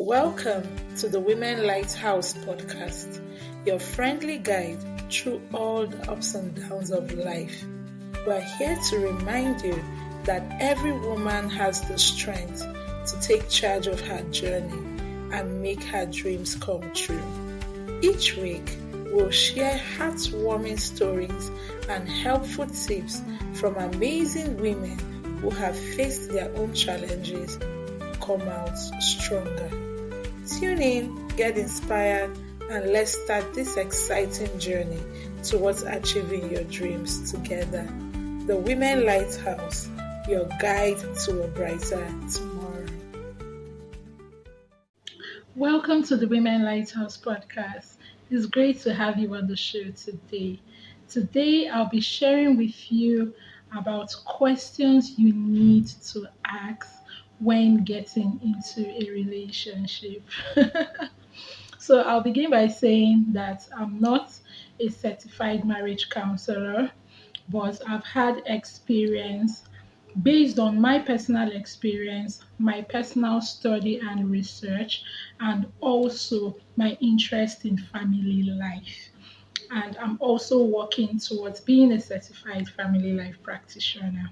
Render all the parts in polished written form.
Welcome to the Women Lighthouse podcast, your friendly guide through all the ups and downs of life. We're here to remind you that every woman has the strength to take charge of her journey and make her dreams come true. Each week, we'll share heartwarming stories and helpful tips from amazing women who have faced their own challenges and come out stronger. Tune in, get inspired, and let's start this exciting journey towards achieving your dreams together. The Women Lighthouse, your guide to a brighter tomorrow. Welcome to the Women Lighthouse podcast. It's great to have you on the show today. Today, I'll be sharing with you about questions you need to ask when getting into a relationship. So I'll begin by saying that I'm not a certified marriage counselor, but I've had experience based on my personal experience, my personal study and research, and also my interest in family life. And I'm also working towards being a certified family life practitioner.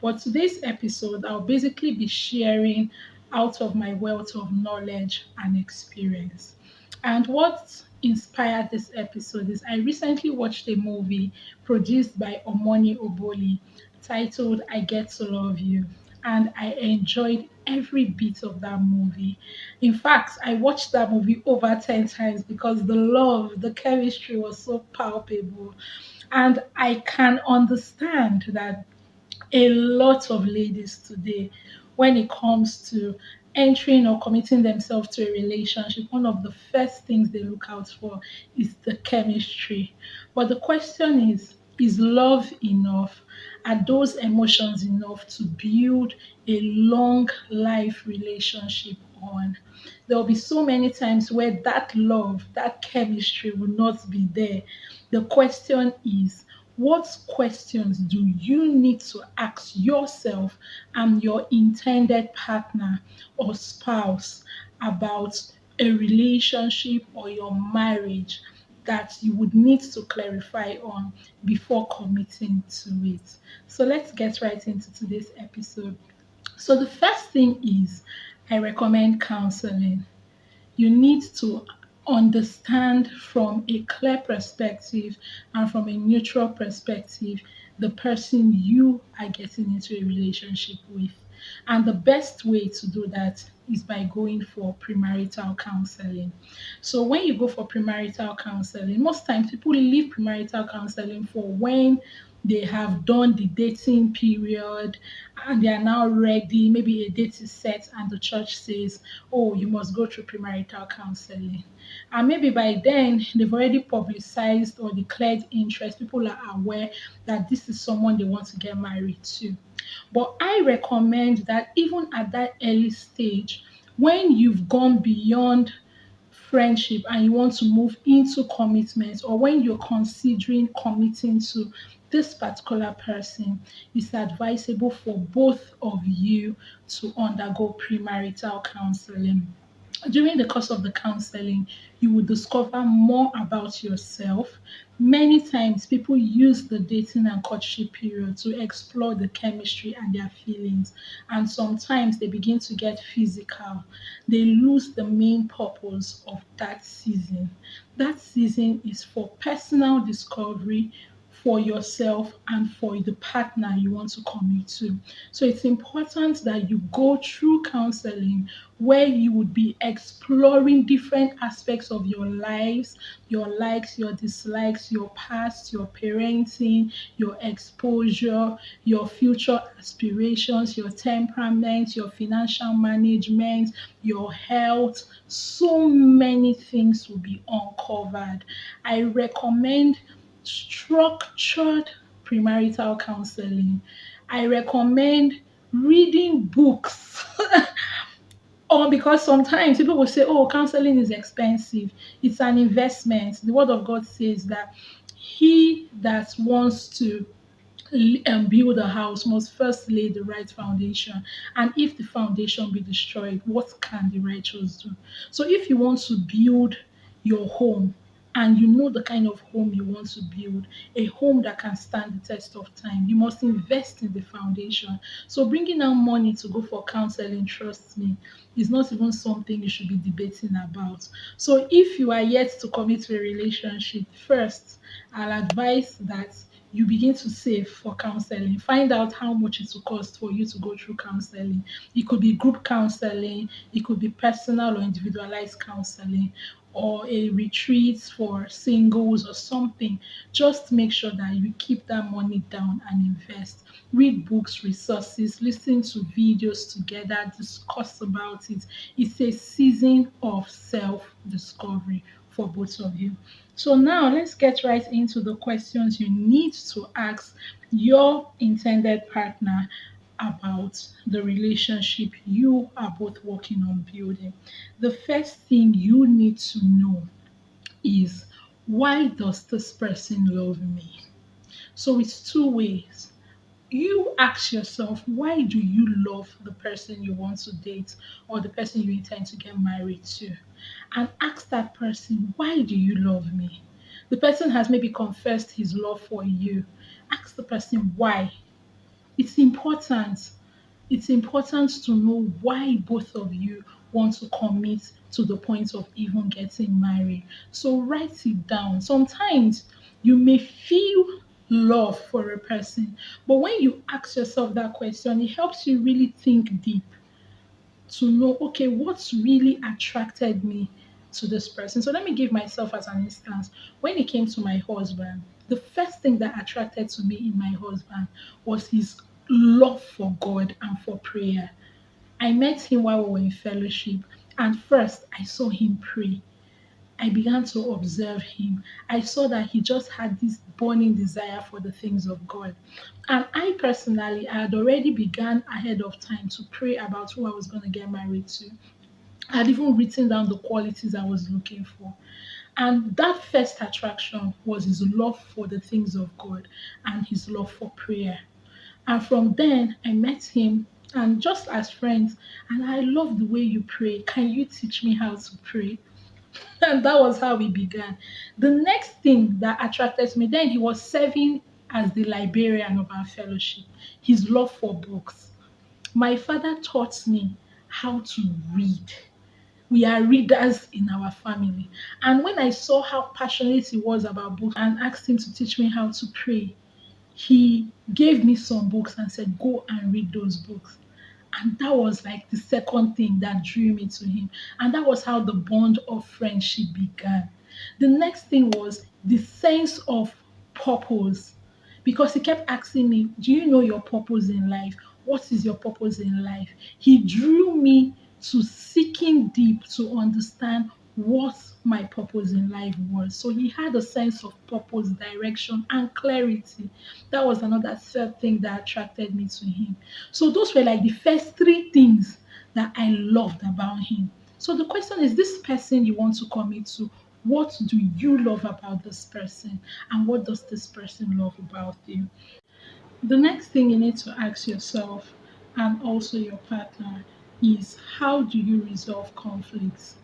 For today's episode, I'll basically be sharing out of my wealth of knowledge and experience. And what inspired this episode is I recently watched a movie produced by Omoni Oboli titled I Get to Love You. And I enjoyed every bit of that movie. In fact, I watched that movie over 10 times because the love, the chemistry was so palpable. And I can understand that a lot of ladies today, when it comes to entering or committing themselves to a relationship, one of the first things they look out for is the chemistry. But the question is love enough? Are those emotions enough to build a long life relationship on? There will be so many times where that love, that chemistry will not be there. The question is, what questions do you need to ask yourself and your intended partner or spouse about a relationship or your marriage that you would need to clarify on before committing to it? So let's get right into today's episode. So the first thing is, I recommend counseling. You need to understand from a clear perspective and from a neutral perspective the person you are getting into a relationship with. And the best way to do that is by going for premarital counseling. So when you go for premarital counseling, most times people leave premarital counseling for when they have done the dating period and they are now ready. Maybe a date is set and the church says, oh, you must go through premarital counseling. And maybe by then they've already publicized or declared interest. People are aware that this is someone they want to get married to. But I recommend that even at that early stage, when you've gone beyond friendship and you want to move into commitment, or when you're considering committing to this particular person, it's advisable for both of you to undergo premarital counseling. During the course of the counseling, you will discover more about yourself. Many times, people use the dating and courtship period to explore the chemistry and their feelings, and sometimes they begin to get physical. They lose the main purpose of that season. That season is for personal discovery, for yourself and for the partner you want to commit to. So it's important that you go through counseling where you would be exploring different aspects of your lives, your likes, your dislikes, your past, your parenting, your exposure, your future aspirations, your temperament, your financial management, your health. So many things will be uncovered. I recommend structured premarital counseling. I recommend reading books. Or because sometimes people will say, oh, counseling is expensive. It's an investment. The word of God says that he that wants to build a house must first lay the right foundation. And if the foundation be destroyed, what can the righteous do? So if you want to build your home, and you know the kind of home you want to build, a home that can stand the test of time, you must invest in the foundation. So bringing out money to go for counseling, trust me, is not even something you should be debating about. So if you are yet to commit to a relationship, first, I'll advise that you begin to save for counseling. Find out how much it will cost for you to go through counseling. It could be group counseling, it could be personal or individualized counseling, or a retreat for singles or something. Just make sure that you keep that money down and invest. Read books, resources, listen to videos together, discuss about it. It's a season of self discovery for both of you. So now let's get right into the questions you need to ask your intended partner about the relationship you are both working on building. The first thing you need to know is, why does this person love me? So it's two ways. You ask yourself, why do you love the person you want to date or the person you intend to get married to? And ask that person, why do you love me? The person has maybe confessed his love for you. Ask the person why. It's important. It's important to know why both of you want to commit to the point of even getting married. So write it down. Sometimes you may feel love for a person, but when you ask yourself that question, it helps you really think deep to know, okay, what's really attracted me to this person. So let me give myself as an instance. When it came to my husband, the first thing that attracted to me in my husband was his love for God and for prayer. I met him while we were in fellowship, and first I saw him pray. I began to observe him. I saw that he just had this burning desire for the things of God. And I personally, I had already begun ahead of time to pray about who I was going to get married to. I had even written down the qualities I was looking for. And that first attraction was his love for the things of God and his love for prayer. And from then, I met him, and just as friends, and I love the way you pray. Can you teach me how to pray? And that was how we began. The next thing that attracted me, then he was serving as the librarian of our fellowship, his love for books. My father taught me how to read. We are readers in our family. And when I saw how passionate he was about books and asked him to teach me how to pray, he gave me some books and said, go and read those books. And that was like the second thing that drew me to him. And that was how the bond of friendship began. The next thing was the sense of purpose. Because he kept asking me, do you know your purpose in life? What is your purpose in life? He drew me to seeking deep to understand what my purpose in life was. So he had a sense of purpose, direction, and clarity. That was another third thing that attracted me to him. So those were like the first three things that I loved about him. So the question is, this person you want to commit to, what do you love about this person? And what does this person love about you? The next thing you need to ask yourself and also your partner is, how do you resolve conflicts?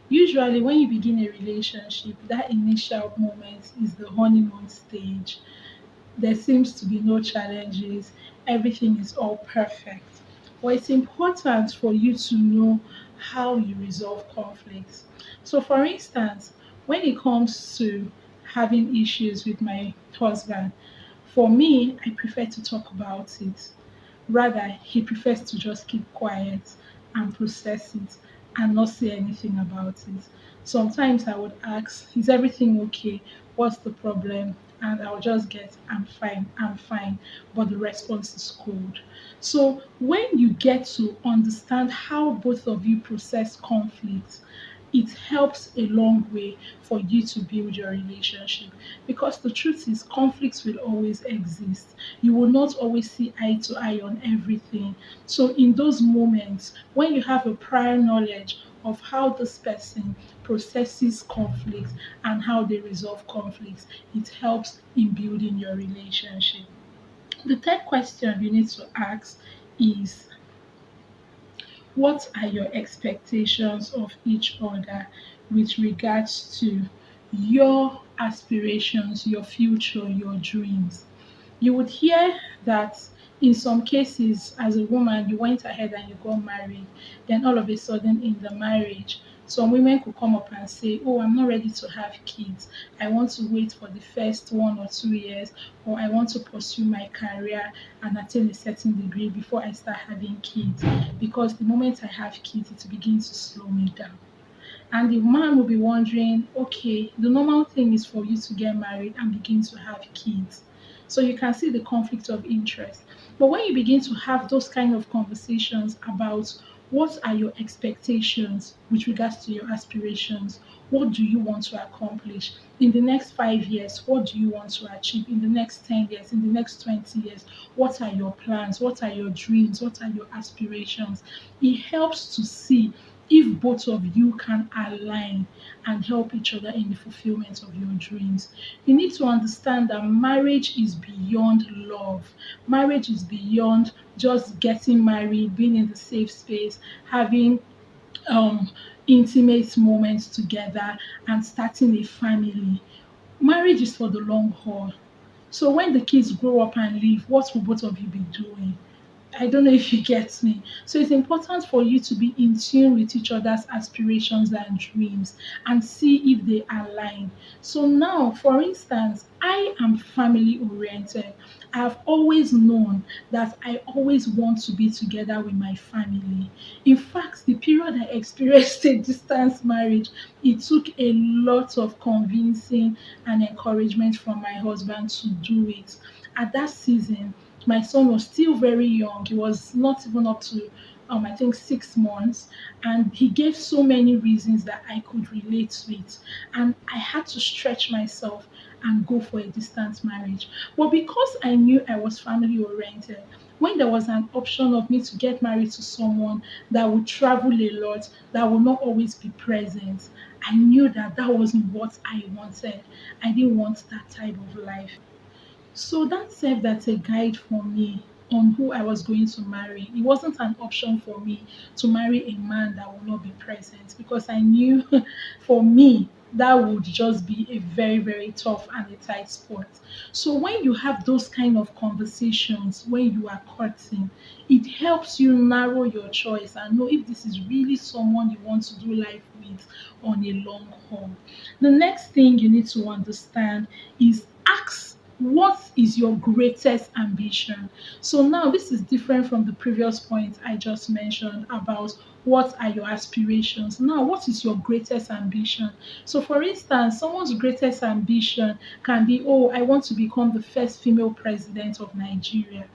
Usually, when you begin a relationship, that initial moment is the honeymoon stage. There seems to be no challenges, everything is all perfect. But it's important for you to know how you resolve conflicts. So, for instance, when it comes to having issues with my husband, for me, I prefer to talk about it. Rather, he prefers to just keep quiet and process it and not say anything about it. Sometimes I would ask, is everything okay? What's the problem? And I'll just get, I'm fine, I'm fine. But the response is cold. So when you get to understand how both of you process conflict, it helps a long way for you to build your relationship, because the truth is conflicts will always exist. You will not always see eye to eye on everything. So in those moments when you have a prior knowledge of how this person processes conflicts and how they resolve conflicts, it helps in building your relationship. The third question you need to ask is, what are your expectations of each other with regards to your aspirations, your future, your dreams? You would hear that in some cases, as a woman, you went ahead and you got married. Then all of a sudden, in the marriage, some women could come up and say, "Oh, I'm not ready to have kids. I want to wait for the first 1 or 2 years, or I want to pursue my career and attain a certain degree before I start having kids. Because the moment I have kids, it begins to slow me down." And the man will be wondering, okay, the normal thing is for you to get married and begin to have kids. So you can see the conflict of interest. But when you begin to have those kind of conversations about what are your expectations with regards to your aspirations, what do you want to accomplish in the next 5 years? What do you want to achieve in the next 10 years? In the next 20 years? What are your plans? What are your dreams? What are your aspirations? It helps to see if both of you can align and help each other in the fulfillment of your dreams. You need to understand that marriage is beyond love. Marriage is beyond just getting married, being in the safe space, having um, intimate moments together, and starting a family. Marriage is for the long haul. So when the kids grow up and leave, what will both of you be doing? I don't know if you get me. So it's important for you to be in tune with each other's aspirations and dreams and see if they align. So now, for instance, I am family oriented. I've always known that I always want to be together with my family. In fact, the period I experienced a distance marriage, it took a lot of convincing and encouragement from my husband to do it. At that season, my son was still very young. He was not even up to, I think, 6 months. And he gave so many reasons that I could relate to it. And I had to stretch myself and go for a distant marriage. But because I knew I was family oriented, when there was an option of me to get married to someone that would travel a lot, that would not always be present, I knew that that wasn't what I wanted. I didn't want that type of life. So that served as a guide for me on who I was going to marry. It wasn't an option for me to marry a man that will not be present, because I knew for me that would just be a very, very tough and a tight spot. So when you have those kind of conversations when you are courting, it helps you narrow your choice and know if this is really someone you want to do life with on a long haul. The next thing you need to understand is, ask, what is your greatest ambition? So now this is different from the previous point I just mentioned about what are your aspirations. Now, what is your greatest ambition? So, for instance, someone's greatest ambition can be, oh, I want to become the first female president of Nigeria.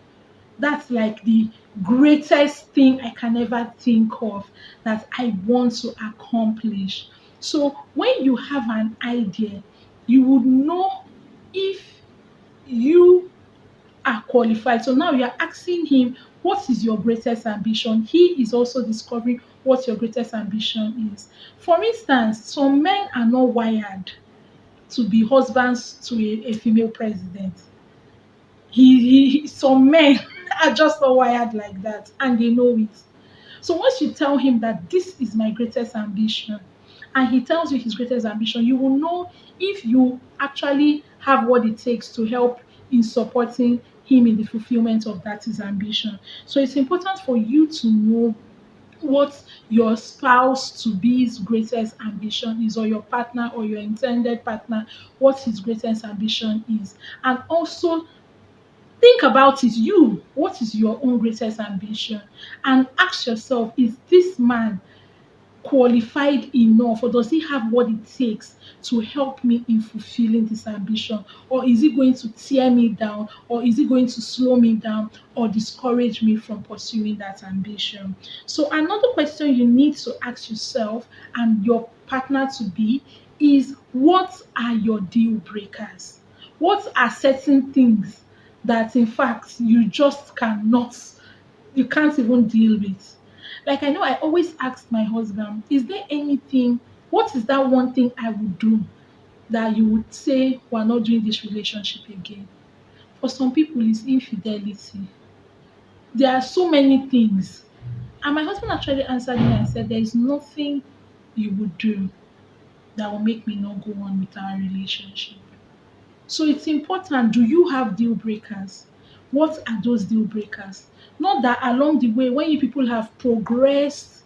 That's like the greatest thing I can ever think of that I want to accomplish. So when you have an idea, you would know if you are qualified. So now you're asking him, what is your greatest ambition? He is also discovering what your greatest ambition is. For instance, some men are not wired to be husbands to a female president. Some men are just not wired like that, and they know it. So once you tell him that this is my greatest ambition, and he tells you his greatest ambition, you will know if you actually have what it takes to help in supporting him in the fulfillment of that his ambition. So it's important for you to know what your spouse to be's greatest ambition is, or your partner or your intended partner, what his greatest ambition is. And also think about it. You, what is your own greatest ambition? And ask yourself, is this man qualified enough, or does he have what it takes to help me in fulfilling this ambition? Or is he going to tear me down, or is he going to slow me down or discourage me from pursuing that ambition? So another question you need to ask yourself and your partner to be is, what are your deal breakers? What are certain things that in fact you can't even deal with? Like, I know I always ask my husband, is there anything, what is that one thing I would do that you would say we're not doing this relationship again? For some people, it's infidelity. There are so many things. And my husband actually answered me and said, there is nothing you would do that will make me not go on with our relationship. So it's important. Do you have deal breakers? What are those deal breakers? Not that along the way, when you people have progressed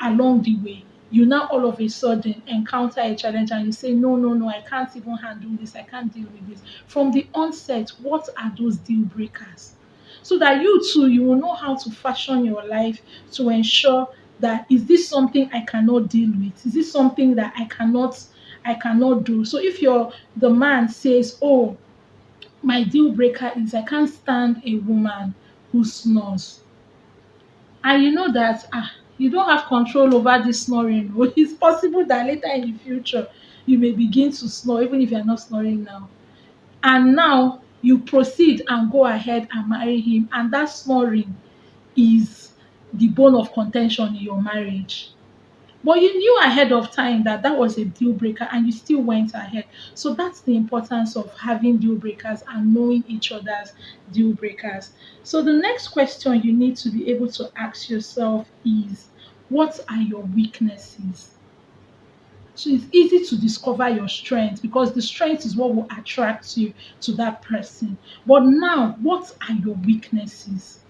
along the way, you now all of a sudden encounter a challenge and you say, no, no, no, I can't even handle this, I can't deal with this. From the onset, what are those deal breakers? So that you too, you will know how to fashion your life to ensure that is this something I cannot deal with? Is this something that I cannot do? So if you're the man says, oh, my deal breaker is I can't stand a woman who snores, and you know that you don't have control over this snoring. It's possible that later in the future you may begin to snore even if you're not snoring now. And now you proceed and go ahead and marry him, and that snoring is the bone of contention in your marriage. But you knew ahead of time that that was a deal breaker and you still went ahead. So that's the importance of having deal breakers and knowing each other's deal breakers. So the next question you need to be able to ask yourself is, what are your weaknesses? So it's easy to discover your strength because the strength is what will attract you to that person. But now, what are your weaknesses?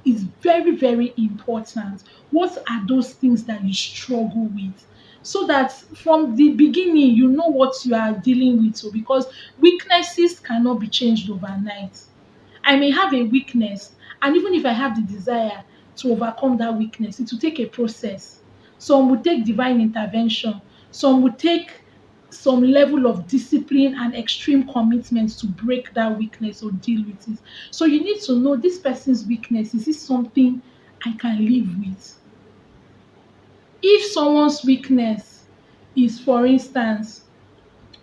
Is very, very important. What are those things that you struggle with? So that from the beginning, you know what you are dealing with. So, because weaknesses cannot be changed overnight. I may have a weakness, and even if I have the desire to overcome that weakness, it will take a process. Some will take divine intervention, some will take some level of discipline and extreme commitment to break that weakness or deal with it. So you need to know this person's weakness. Is this something I can live with? If someone's weakness is, for instance,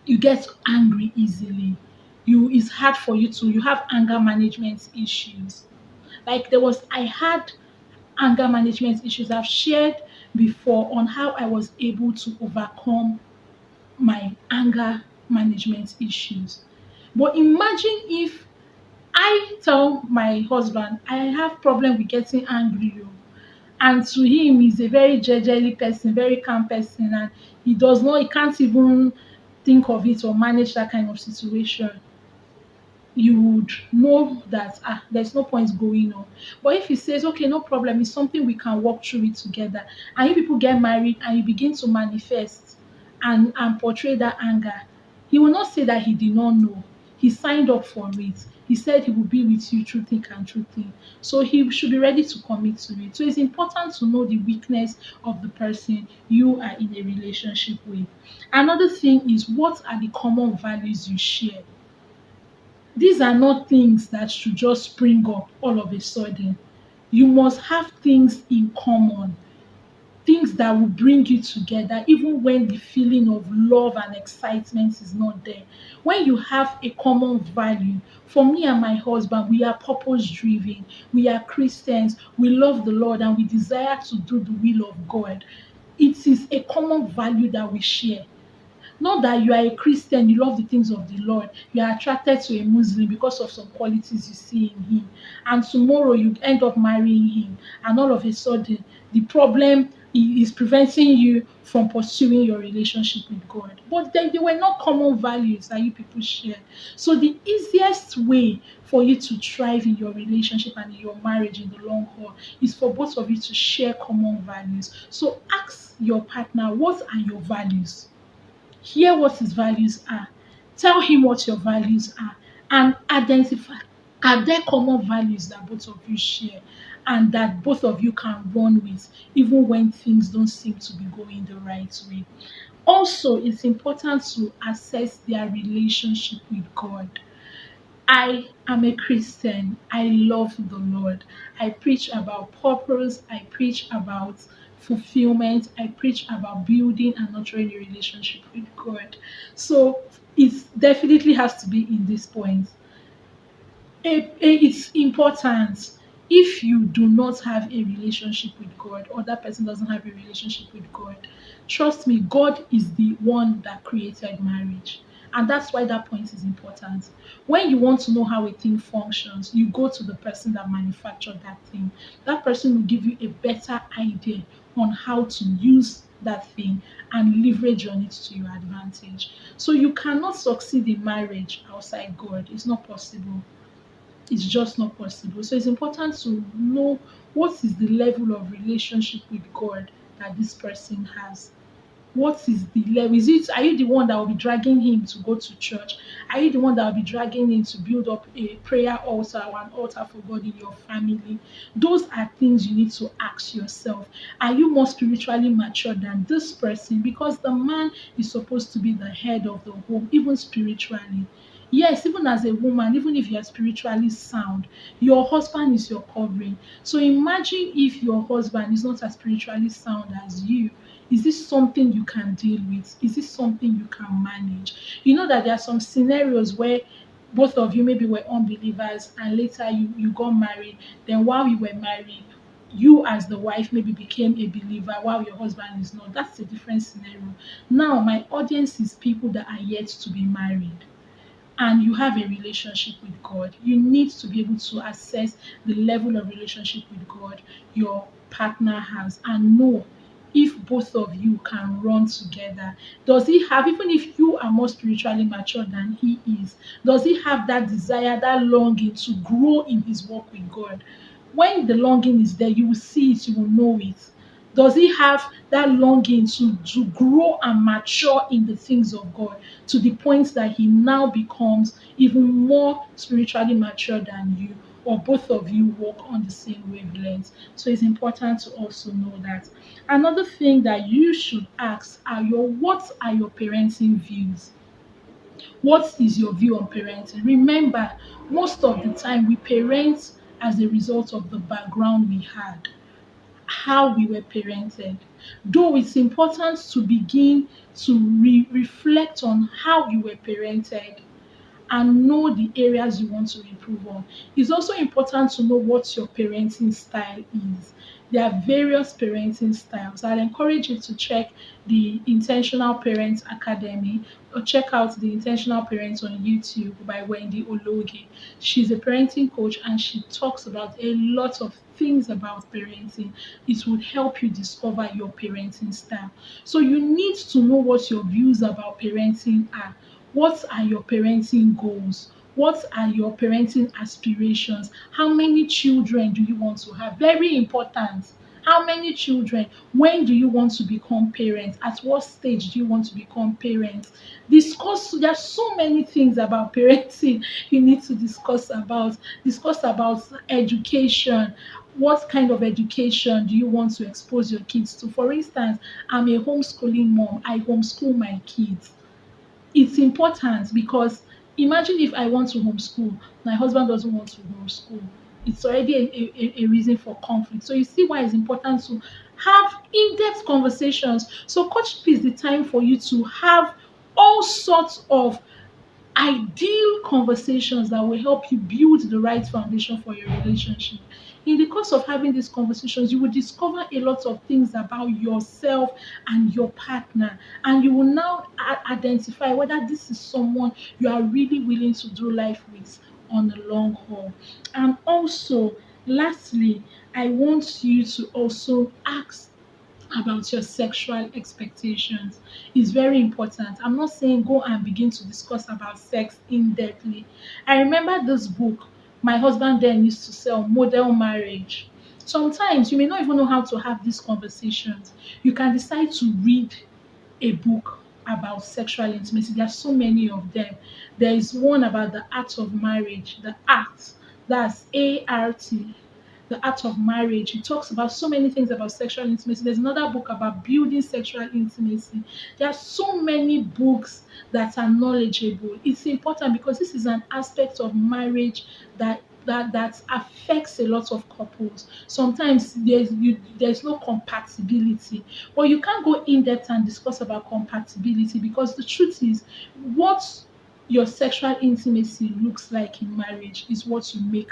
you get angry easily, it's hard for you have anger management issues. Like I had anger management issues. I've shared before on how I was able to overcome my anger management issues. But imagine if I tell my husband I have problem with getting angry, and to him he's a very jejely person, very calm person, and he can't even think of it or manage that kind of situation. You would know that there's no point going on. But if he says, okay, no problem, it's something we can work through it together, and you people get married and you begin to manifest and portray that anger, he will not say that he did not know. He signed up for it. He said he will be with you through thick and through thin. So he should be ready to commit to it. So it's important to know the weakness of the person you are in a relationship with. Another thing is, what are the common values you share? These are not things that should just spring up all of a sudden. You must have things in common, things that will bring you together, even when the feeling of love and excitement is not there. When you have a common value, for me and my husband, we are purpose driven, we are Christians, we love the Lord, and we desire to do the will of God. It is a common value that we share. Not that you are a Christian, you love the things of the Lord, you are attracted to a Muslim because of some qualities you see in him, and tomorrow you end up marrying him, and all of a sudden the problem is preventing you from pursuing your relationship with God. But then they were not common values that you people share. So the easiest way for you to thrive in your relationship and in your marriage in the long haul is for both of you to share common values. So ask your partner, what are your values? Hear what his values are, tell him what your values are, and identify, are there common values that both of you share and that both of you can run with even when things don't seem to be going the right way. Also, it's important to assess their relationship with God. I am a Christian. I love the Lord. I preach about purpose. I preach about fulfillment. I preach about building and nurturing a relationship with God. So it definitely has to be in this point. It's important. If you do not have a relationship with God, or that person doesn't have a relationship with God, trust me, God is the one that created marriage. And that's why that point is important. When you want to know how a thing functions, you go to the person that manufactured that thing. That person will give you a better idea on how to use that thing and leverage on it to your advantage. So you cannot succeed in marriage outside God. It's not possible. It's just not possible. So it's important to know what is the level of relationship with God that this person has. What is the level? Is it, are you the one that will be dragging him to go to church? Are you the one that will be dragging him to build up a prayer altar or an altar for God in your family? Those are things you need to ask yourself. Are you more spiritually mature than this person? Because the man is supposed to be the head of the home, even spiritually. Yes, even as a woman, even if you are spiritually sound, your husband is your covering. So imagine if your husband is not as spiritually sound as you. Is this something you can deal with? Is this something you can manage? You know that there are some scenarios where both of you maybe were unbelievers and later you got married. Then while you were married, you as the wife maybe became a believer while your husband is not. That's a different scenario. Now, my audience is people that are yet to be married and you have a relationship with God, you need to be able to assess the level of relationship with God your partner has and know if both of you can run together. Does he have, even if you are more spiritually mature than he is, does he have that desire, that longing to grow in his walk with God? When the longing is there, you will see it, you will know it. Does he have that longing to grow and mature in the things of God to the point that he now becomes even more spiritually mature than you, or both of you walk on the same wavelength? So it's important to also know that. Another thing that you should ask are what are your parenting views? What is your view on parenting? Remember, most of the time we parent as a result of the background we had, how we were parented. Though it's important to begin to reflect on how you were parented and know the areas you want to improve on. It's also important to know what your parenting style is. There are various parenting styles. I'd encourage you to check the Intentional Parents Academy or check out the Intentional Parents on YouTube by Wendy Ologe. She's a parenting coach and she talks about a lot of things about parenting. It would help you discover your parenting style. So you need to know what your views about parenting are. What are your parenting goals? What are your parenting aspirations? How many children do you want to have? Very important. How many children? When do you want to become parents? At what stage do you want to become parents? Discuss. There are so many things about parenting you need to discuss about. Discuss about education. What kind of education do you want to expose your kids to? For instance, I'm a homeschooling mom. I homeschool my kids. It's important because imagine if I want to homeschool, my husband doesn't want to homeschool. It's already a reason for conflict. So you see why it's important to have in-depth conversations. So courtship is the time for you to have all sorts of ideal conversations that will help you build the right foundation for your relationship. In the course of having these conversations, you will discover a lot of things about yourself and your partner, and you will now identify whether this is someone you are really willing to do life with on the long haul. And also, lastly, I want you to also ask about your sexual expectations. Is very important. I'm not saying go and begin to discuss about sex in depthly. I remember this book my husband then used to sell, Model Marriage. Sometimes you may not even know how to have these conversations. You can decide to read a book about sexual intimacy. There are so many of them. There is one about the art of marriage, the art, that's ART, the art of marriage. It talks about so many things about sexual intimacy. There's another book about building sexual intimacy. There are so many books that are knowledgeable. It's important because this is an aspect of marriage that affects a lot of couples. Sometimes there's no compatibility, but you can't go in depth and discuss about compatibility because the truth is, what your sexual intimacy looks like in marriage is what you make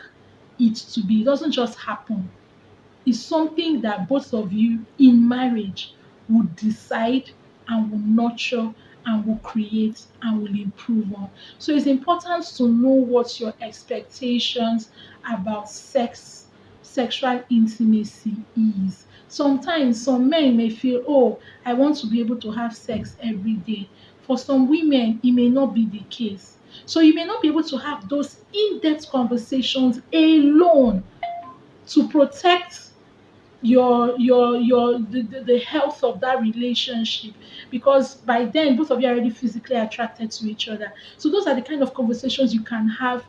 it to be. It doesn't just happen. It's something that both of you in marriage would decide and will nurture and will create and will improve on. So it's important to know what your expectations about sexual intimacy is. Sometimes some men may feel, oh, I want to be able to have sex every day. For some women, it may not be the case. So you may not be able to have those in-depth conversations alone to protect the health of that relationship, because by then both of you are already physically attracted to each other. So those are the kind of conversations you can have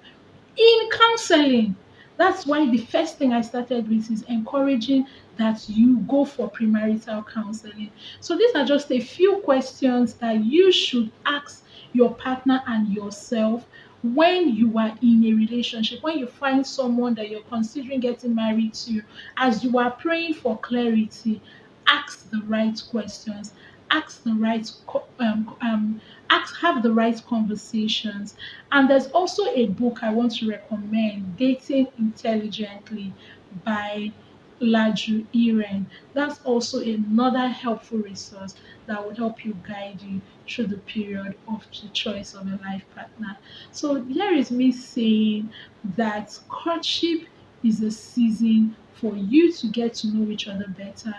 in counseling. That's why the first thing I started with is encouraging that you go for premarital counseling. So these are just a few questions that you should ask your partner and yourself when you are in a relationship, when you find someone that you're considering getting married to. As you are praying for clarity, ask the right questions, ask the right have the right conversations. And there's also a book I want to recommend, Dating Intelligently by Laju Iren. That's also another helpful resource that will help you guide you through the period of the choice of a life partner. So here is me saying that courtship is a season for you to get to know each other better,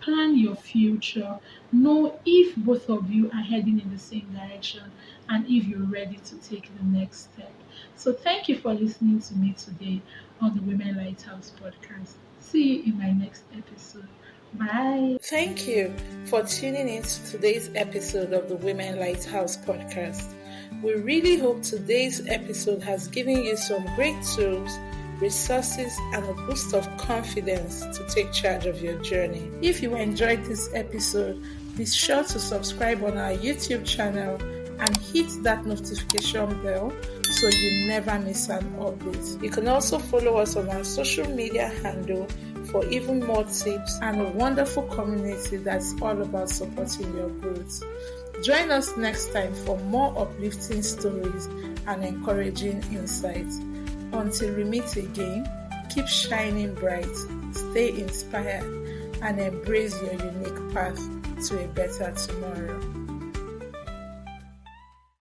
plan your future, know if both of you are heading in the same direction, and if you're ready to take the next step. So thank you for listening to me today on the Women Lighthouse podcast. See you in my next episode. Bye. Thank you for tuning in to today's episode of the Women Lighthouse podcast. We really hope today's episode has given you some great tools, resources, and a boost of confidence to take charge of your journey. If you enjoyed this episode, be sure to subscribe on our YouTube channel and hit that notification bell so you never miss an update. You can also follow us on our social media handle for even more tips and a wonderful community that's all about supporting your growth. Join us next time for more uplifting stories and encouraging insights. Until we meet again, keep shining bright, stay inspired, and embrace your unique path to a better tomorrow.